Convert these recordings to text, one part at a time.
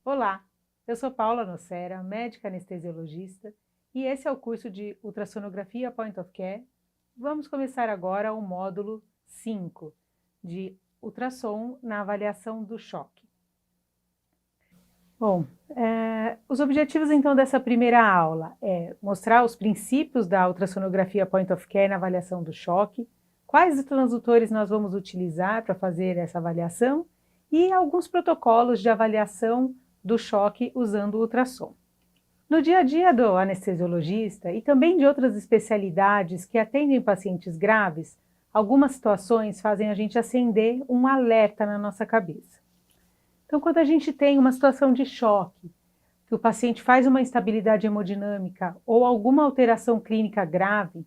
Olá, eu sou Paula Nocera, médica anestesiologista, e esse é o curso de ultrassonografia Point of Care. Vamos começar agora o módulo 5 de ultrassom na avaliação do choque. Bom, os objetivos então dessa primeira aula é mostrar os princípios da ultrassonografia Point of Care na avaliação do choque, quais transdutores nós vamos utilizar para fazer essa avaliação e alguns protocolos de avaliação do choque usando o ultrassom. No dia a dia do anestesiologista e também de outras especialidades que atendem pacientes graves, algumas situações fazem a gente acender um alerta na nossa cabeça. Então, quando a gente tem uma situação de choque, que o paciente faz uma instabilidade hemodinâmica ou alguma alteração clínica grave,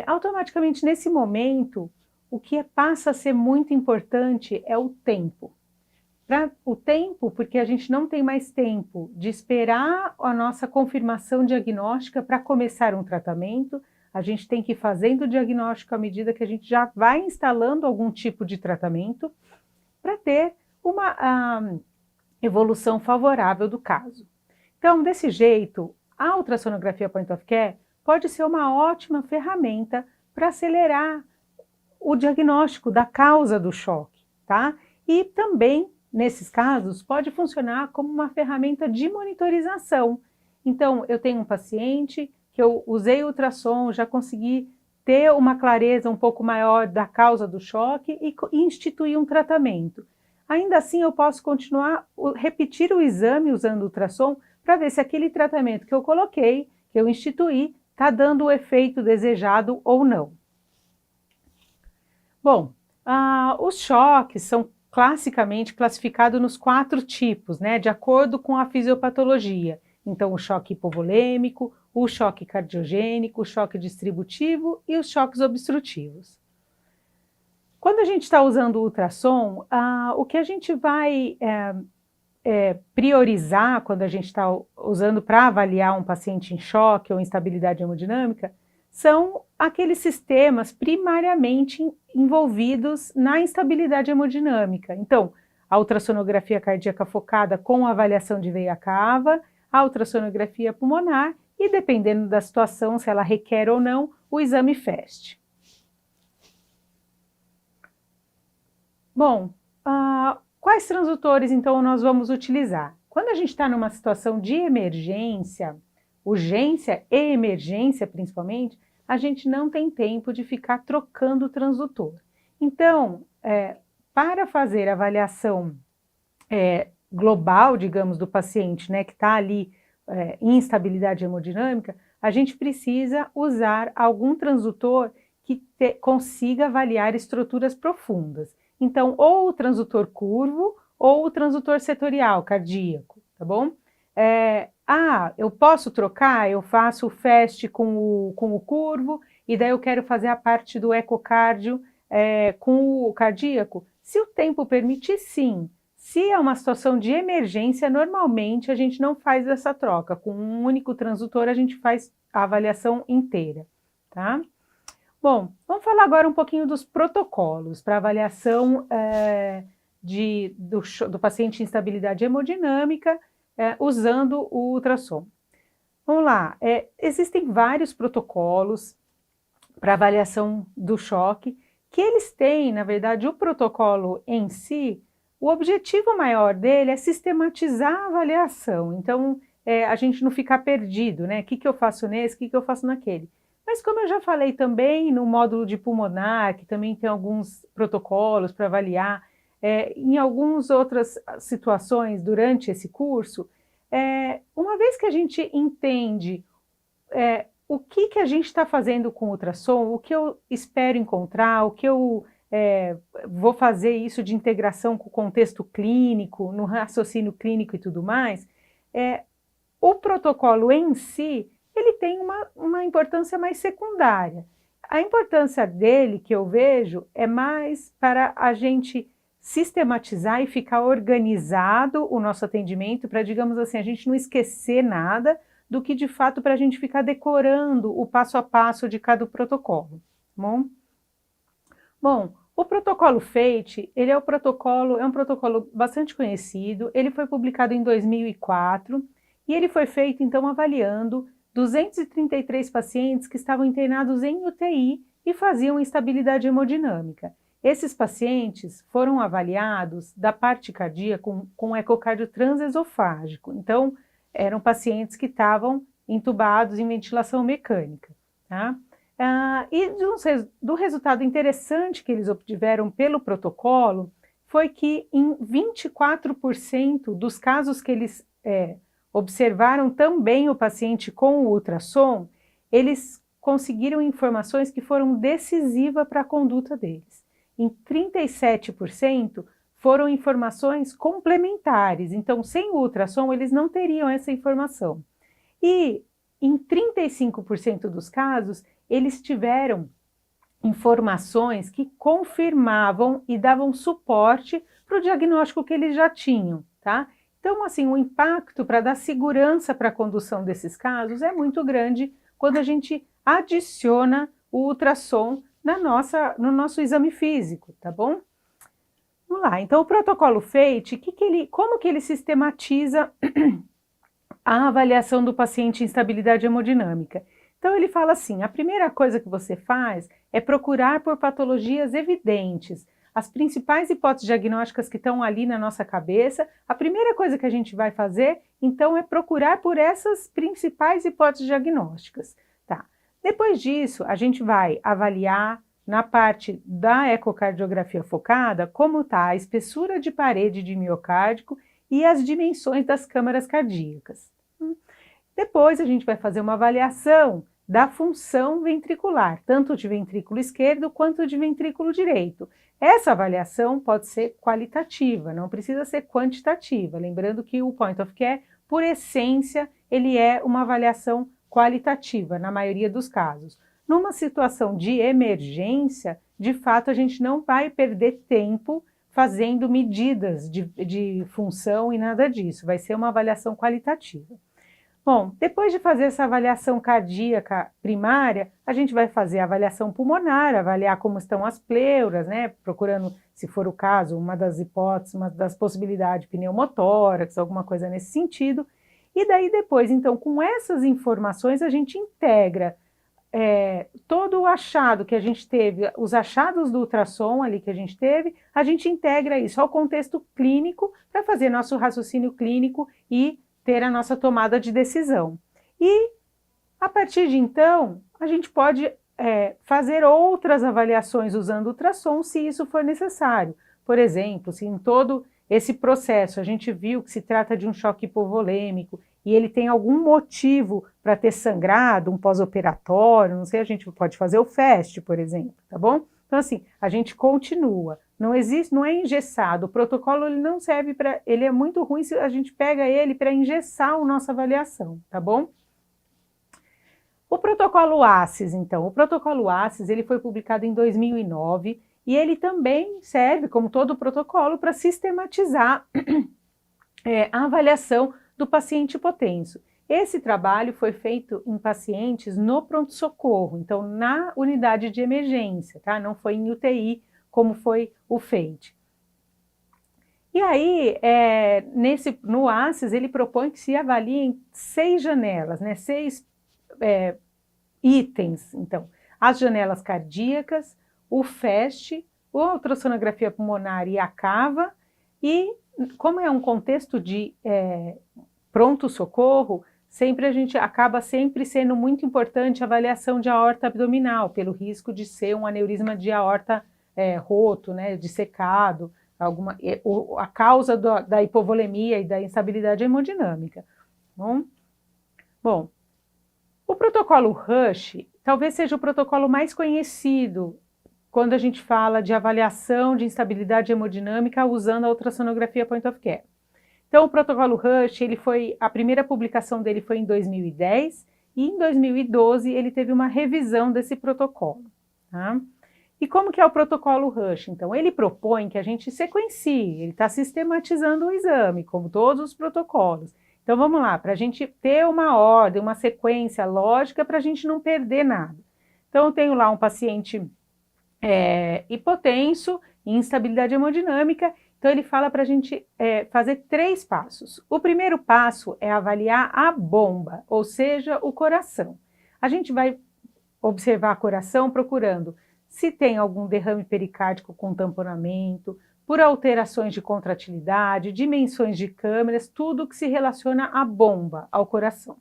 automaticamente nesse momento, o que passa a ser muito importante é o tempo. O tempo, porque a gente não tem mais tempo de esperar a nossa confirmação diagnóstica para começar um tratamento, a gente tem que ir fazendo o diagnóstico à medida que a gente já vai instalando algum tipo de tratamento para ter uma evolução favorável do caso. Então, desse jeito, a ultrassonografia Point of Care pode ser uma ótima ferramenta para acelerar o diagnóstico da causa do choque, tá? E também, nesses casos, pode funcionar como uma ferramenta de monitorização. Então, eu tenho um paciente que eu usei ultrassom, já consegui ter uma clareza um pouco maior da causa do choque e instituir um tratamento. Ainda assim, eu posso continuar, repetir o exame usando ultrassom para ver se aquele tratamento que eu coloquei, que eu instituí, está dando o efeito desejado ou não. Bom, os choques são classicamente classificados nos 4 tipos, né, de acordo com a fisiopatologia. Então, o choque hipovolêmico, o choque cardiogênico, o choque distributivo e os choques obstrutivos. Quando a gente está usando o ultrassom, o que a gente vai priorizar quando a gente está usando para avaliar um paciente em choque ou instabilidade hemodinâmica são aqueles sistemas primariamente envolvidos na instabilidade hemodinâmica. Então, a ultrassonografia cardíaca focada com avaliação de veia cava, a ultrassonografia pulmonar e, dependendo da situação, se ela requer ou não, o exame FAST. Bom, quais transdutores então nós vamos utilizar? Quando a gente está numa situação de emergência, urgência e emergência principalmente, a gente não tem tempo de ficar trocando o transdutor. Então, para fazer a avaliação global, digamos, do paciente, né, que está ali em instabilidade hemodinâmica, a gente precisa usar algum transdutor que consiga avaliar estruturas profundas. Então, ou o transdutor curvo ou o transdutor setorial cardíaco, tá bom? Eu posso trocar? Eu faço o FAST com o curvo e daí eu quero fazer a parte do ecocardio com o cardíaco? Se o tempo permitir, sim. Se é uma situação de emergência, normalmente a gente não faz essa troca. Com um único transdutor a gente faz a avaliação inteira, tá? Bom, vamos falar agora um pouquinho dos protocolos para avaliação do paciente em instabilidade hemodinâmica usando o ultrassom. Vamos lá, existem vários protocolos para avaliação do choque, que eles têm, na verdade, o protocolo em si, o objetivo maior dele é sistematizar a avaliação. Então, a gente não ficar perdido, né? O que eu faço nesse, o que eu faço naquele. Mas como eu já falei também no módulo de pulmonar, que também tem alguns protocolos para avaliar, em algumas outras situações durante esse curso, uma vez que a gente entende o que a gente está fazendo com o ultrassom, o que eu espero encontrar, o que eu vou fazer isso de integração com o contexto clínico, no raciocínio clínico e tudo mais, o protocolo em si, ele tem uma importância mais secundária. A importância dele, que eu vejo, é mais para a gente sistematizar e ficar organizado o nosso atendimento, para, digamos assim, a gente não esquecer nada, do que de fato para a gente ficar decorando o passo a passo de cada protocolo. Bom, O protocolo FATE, ele é um protocolo bastante conhecido, ele foi publicado em 2004 e ele foi feito, então, avaliando 233 pacientes que estavam internados em UTI e faziam instabilidade hemodinâmica. Esses pacientes foram avaliados da parte cardíaca com ecocardio transesofágico, então, eram pacientes que estavam entubados em ventilação mecânica, tá? Do resultado interessante que eles obtiveram pelo protocolo foi que em 24% dos casos que eles observaram também o paciente com o ultrassom, eles conseguiram informações que foram decisivas para a conduta deles. Em 37% foram informações complementares, então sem o ultrassom eles não teriam essa informação. E em 35% dos casos, eles tiveram informações que confirmavam e davam suporte para o diagnóstico que eles já tinham, tá? Então, assim, o impacto para dar segurança para a condução desses casos é muito grande quando a gente adiciona o ultrassom no nosso exame físico, tá bom? Vamos lá, então o protocolo FATE, como que ele sistematiza a avaliação do paciente em instabilidade hemodinâmica? Então ele fala assim, a primeira coisa que você faz é procurar por patologias evidentes, as principais hipóteses diagnósticas que estão ali na nossa cabeça, a primeira coisa que a gente vai fazer, então, é procurar por essas principais hipóteses diagnósticas, tá? Depois disso, a gente vai avaliar na parte da ecocardiografia focada como está a espessura de parede de miocárdico e as dimensões das câmaras cardíacas. Depois a gente vai fazer uma avaliação da função ventricular, tanto de ventrículo esquerdo quanto de ventrículo direito. Essa avaliação pode ser qualitativa, não precisa ser quantitativa, lembrando que o Point of Care, por essência, ele é uma avaliação qualitativa, na maioria dos casos. Numa situação de emergência, de fato, a gente não vai perder tempo fazendo medidas de função e nada disso, vai ser uma avaliação qualitativa. Bom, depois de fazer essa avaliação cardíaca primária, a gente vai fazer a avaliação pulmonar, avaliar como estão as pleuras, né, procurando, se for o caso, uma das hipóteses, uma das possibilidades, pneumotórax, alguma coisa nesse sentido. E daí depois, então, com essas informações, a gente integra todo o achado que a gente teve, os achados do ultrassom ali que a gente teve, a gente integra isso ao contexto clínico para fazer nosso raciocínio clínico e ter a nossa tomada de decisão. E, a partir de então, a gente pode fazer outras avaliações usando ultrassom, se isso for necessário. Por exemplo, se em todo esse processo a gente viu que se trata de um choque hipovolêmico e ele tem algum motivo para ter sangrado, um pós-operatório, não sei, a gente pode fazer o FAST, por exemplo, tá bom? Então, assim, a gente continua. Não é engessado, o protocolo ele não serve para, ele é muito ruim se a gente pega ele para engessar a nossa avaliação, tá bom? O protocolo ACES, então, o protocolo ACES, ele foi publicado em 2009 e ele também serve, como todo protocolo, para sistematizar a avaliação do paciente hipotenso. Esse trabalho foi feito em pacientes no pronto-socorro, então na unidade de emergência, tá? Não foi em UTI, como foi o FATE. E aí, no ACES, ele propõe que se avaliem 6 janelas, né? 6 itens, então, as janelas cardíacas, o FAST, a ultrassonografia pulmonar e a cava, e como é um contexto de pronto-socorro, a gente acaba sempre sendo muito importante a avaliação de aorta abdominal, pelo risco de ser um aneurisma de aorta roto, né, dissecado, a causa da hipovolemia e da instabilidade hemodinâmica. Bom, o protocolo Rush talvez seja o protocolo mais conhecido quando a gente fala de avaliação de instabilidade hemodinâmica usando a ultrassonografia Point of Care. Então, o protocolo Rush, a primeira publicação dele foi em 2010 e em 2012 ele teve uma revisão desse protocolo. Tá? E como que é o protocolo Rush? Então, ele propõe que a gente sequencie, ele está sistematizando o exame, como todos os protocolos. Então, vamos lá, para a gente ter uma ordem, uma sequência lógica, para a gente não perder nada. Então, eu tenho lá um paciente hipotenso, instabilidade hemodinâmica. Então ele fala para a gente fazer 3 passos. O primeiro passo é avaliar a bomba, ou seja, o coração. A gente vai observar o coração procurando se tem algum derrame pericárdico com tamponamento, por alterações de contratilidade, dimensões de câmeras, tudo que se relaciona à bomba, ao coração.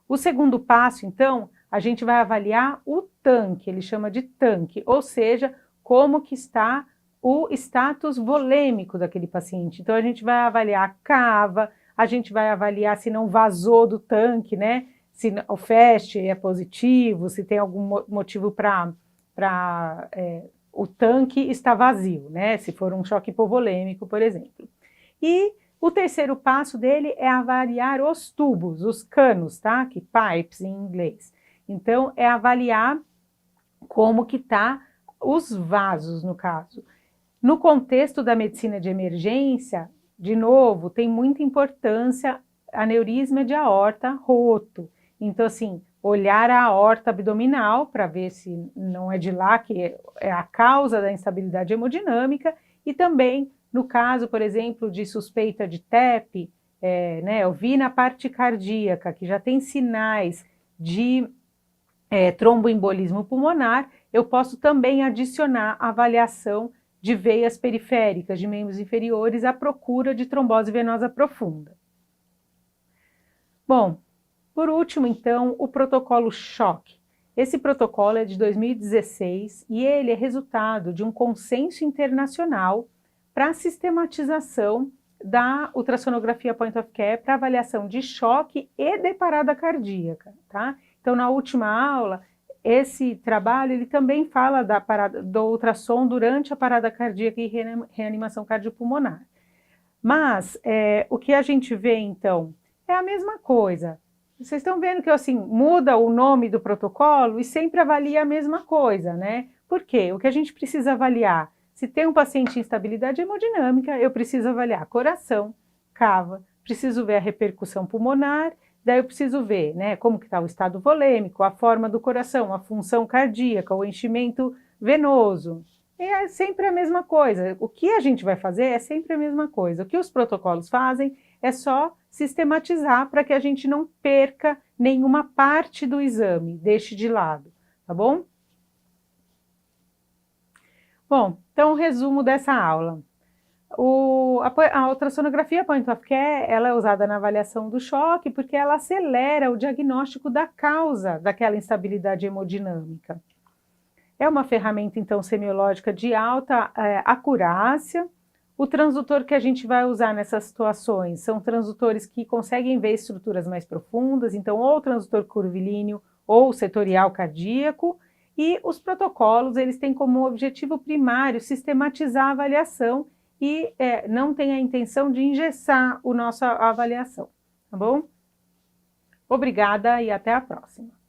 O segundo passo, então, a gente vai avaliar o tanque, ele chama de tanque, ou seja, como que está o status volêmico daquele paciente. Então a gente vai avaliar a cava, a gente vai avaliar se não vazou do tanque, né? Se o FAST é positivo, se tem algum motivo para o tanque está vazio, né? Se for um choque hipovolêmico, por exemplo. E o terceiro passo dele é avaliar os tubos, os canos, tá? Que pipes em inglês. Então, é avaliar como que tá os vasos, no caso. No contexto da medicina de emergência, de novo, tem muita importância aneurisma de aorta roto. Então, assim, olhar a aorta abdominal para ver se não é de lá que é a causa da instabilidade hemodinâmica e também, no caso, por exemplo, de suspeita de TEP, né, eu vi na parte cardíaca que já tem sinais de tromboembolismo pulmonar, eu posso também adicionar a avaliação de veias periféricas de membros inferiores à procura de trombose venosa profunda. Bom, por último, então, o protocolo choque. Esse protocolo é de 2016 e ele é resultado de um consenso internacional para a sistematização da ultrassonografia point of care para avaliação de choque e de parada cardíaca, tá? Então, na última aula, esse trabalho ele também fala do ultrassom durante a parada cardíaca e reanimação cardiopulmonar. Mas o que a gente vê, então, é a mesma coisa. Vocês estão vendo que assim, muda o nome do protocolo e sempre avalia a mesma coisa, né? Por quê? O que a gente precisa avaliar? Se tem um paciente em instabilidade hemodinâmica, eu preciso avaliar coração, cava, preciso ver a repercussão pulmonar, daí eu preciso ver, né, como que está o estado volêmico, a forma do coração, a função cardíaca, o enchimento venoso. É sempre a mesma coisa. O que a gente vai fazer é sempre a mesma coisa. O que os protocolos fazem é só sistematizar para que a gente não perca nenhuma parte do exame, deixe de lado, tá bom? Bom, então o resumo dessa aula. A ultrassonografia point of care, ela é usada na avaliação do choque porque ela acelera o diagnóstico da causa daquela instabilidade hemodinâmica. É uma ferramenta, então, semiológica de alta acurácia. O transdutor que a gente vai usar nessas situações são transdutores que conseguem ver estruturas mais profundas, então ou o transdutor curvilíneo ou setorial cardíaco, e os protocolos, eles têm como objetivo primário sistematizar a avaliação e não tem a intenção de engessar a nossa avaliação, tá bom? Obrigada e até a próxima.